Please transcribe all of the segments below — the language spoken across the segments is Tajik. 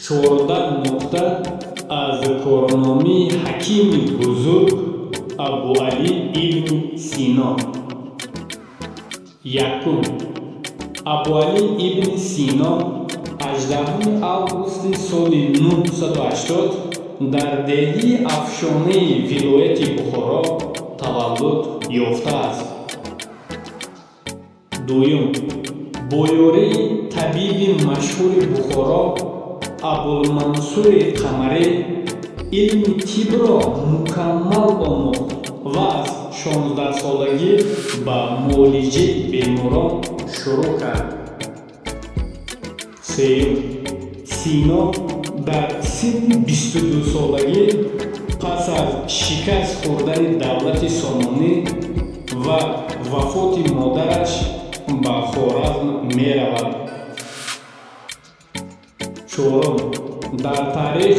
14 нуқта аз корноми ҳакими бузург Абуалӣ ибн Сино. Якум. Абуалӣ ибн Сино 18 августи соли 980 дар деҳаи Афшонаи вилояти Бухоро таваллуд ёфтааст. Дуюм. Боёрии табиби машҳури Бухоро Абулмансури Қамарӣ илми тибро мукаммал омӯхт ва аз 16-солагӣ ба муолиҷаи беморон шурӯъ кард. Сеюм. Сино дар синни 22-солагӣ пас аз шикаст хӯрдани давлати Сомонӣ ва вафоти модараш ба Хоразм меравад. Чорум. Дар таърих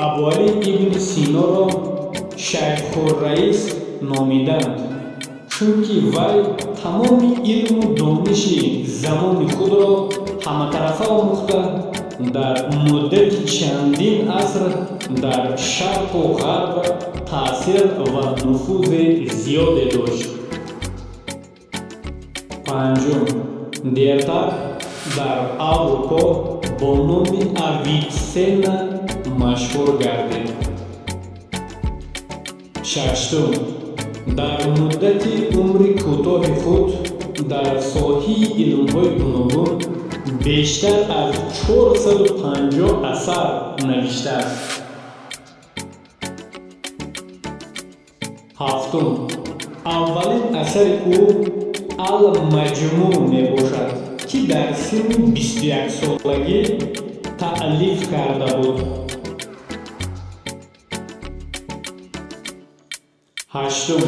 Абуалӣ ибн Синоро Шайхурраис номиданд, чунки вай тамоми илму дониши замони худро ҳаматарафа омӯхта, дар муддати чандин аср дар шарқу ғарб таъсир ва нуфузи зиёде дошт. Панҷум. Дертар дар Аврупо бо номи Авитсена машҳур гардид. Шаштум. Дар муддати умри кӯтоҳи худ дар соҳаи илмҳои гуногун бештар аз 450 асар навиштааст. Ҳафтум. Аввалин асари ӯ Ал-Маҷмӯъ мебошад, ки дар синни 21-солагӣ таълиф карда буд. Ҳаштум.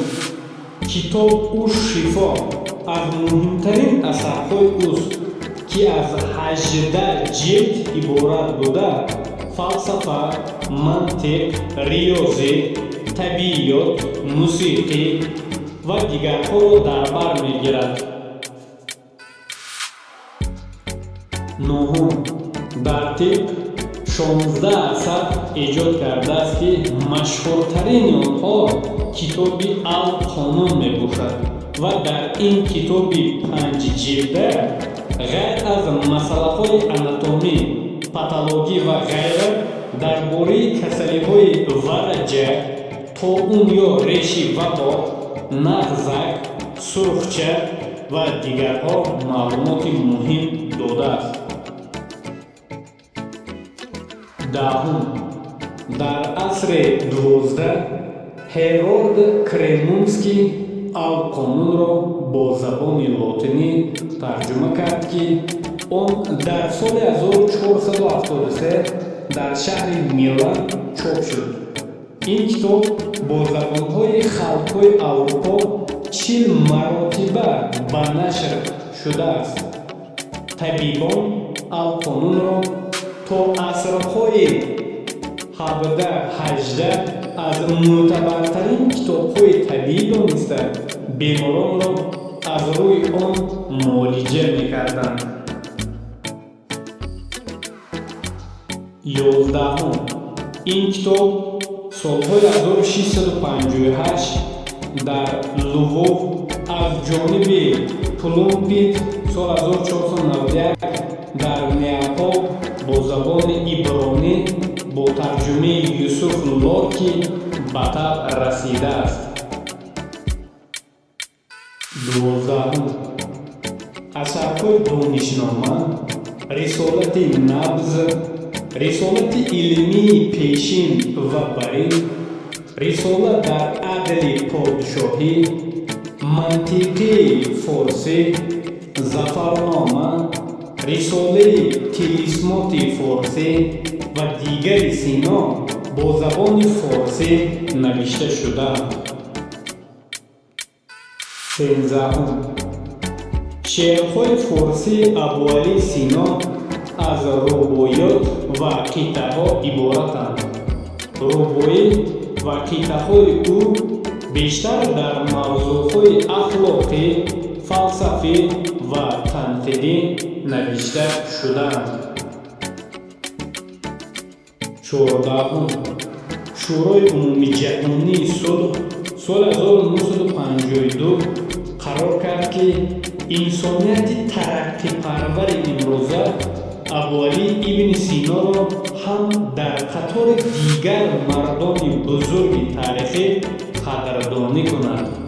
Китоб Уш-Шифо аз муҳимтарин асарҳои уст, ки аз 18 ҷилд иборат буда, фалсафа, мантиқ, риёзӣ, табиёт, мусиқӣ ва дигарҳоро дар бар мегирад. Нӯҳум. Дар тиб 16 асар эҷод кардааст, ки машҳуртарини онҳо китоби Ал-Қонун мебошад ва дар ин китоби 5ҷилда ғайр аз масъалаҳои анатомӣ, патологӣ ва ғайра дар бораи касалиҳои вараҷа, тоун ё реши вабо, нағзак, сурхча ва дигарҳо маълумоти муҳим додааст. Даҳум. Дар асри 12 Ҳерод Кремунский Ал-Қонунро бо забони лотинӣ тарҷума кард, ки он дар соли 1473 дар шаҳри Милан чоп шуд. ин китоб бо забонҳои халқҳои Аврупо 40 маротиба ба нашр шудааст. Табибон Ал-Қонунро то асрҳои 17-18 аз мӯътабартарин китобҳои табӣ дониста, беморонро аз рӯи он муолиҷа мекарданд. 11. ин китоб солҳои 1658 дар Лвов аз ҷониби Плумпит, соли 1491 дар Неапол бо забони ибронӣ бо тарҷумаи Юсуф Лорки ба таб расидааст. 12. Асарҳои донишнома, рисолати Набз, рисолати илмии пешин ва барин, рисола дар адли подшоҳӣ, мантиқии форсӣ, зафарнома, рисолаи тилисмоти форсӣ ва дигари Сино бо забони форсӣ навишта шудаанд. 13. Шеърҳои форсии Абуалӣ Сино аз рубоиёт ва қитъаҳо иборатанд. Рубоӣ ва қитъаҳои ӯ бештар дар мавзӯъҳои ахлоқӣ, фалсафӣ ва танқидӣ навишта шудаанд. 14 шӯрои умумии ҷаҳонии сулҳ соли 1952 қарор кард, ки инсонияти тараққипарвари имрӯза Абуалӣ ибн Синоро ҳам дар қатори дигар мардони бузурги таърихӣ қадрдонӣ кунад.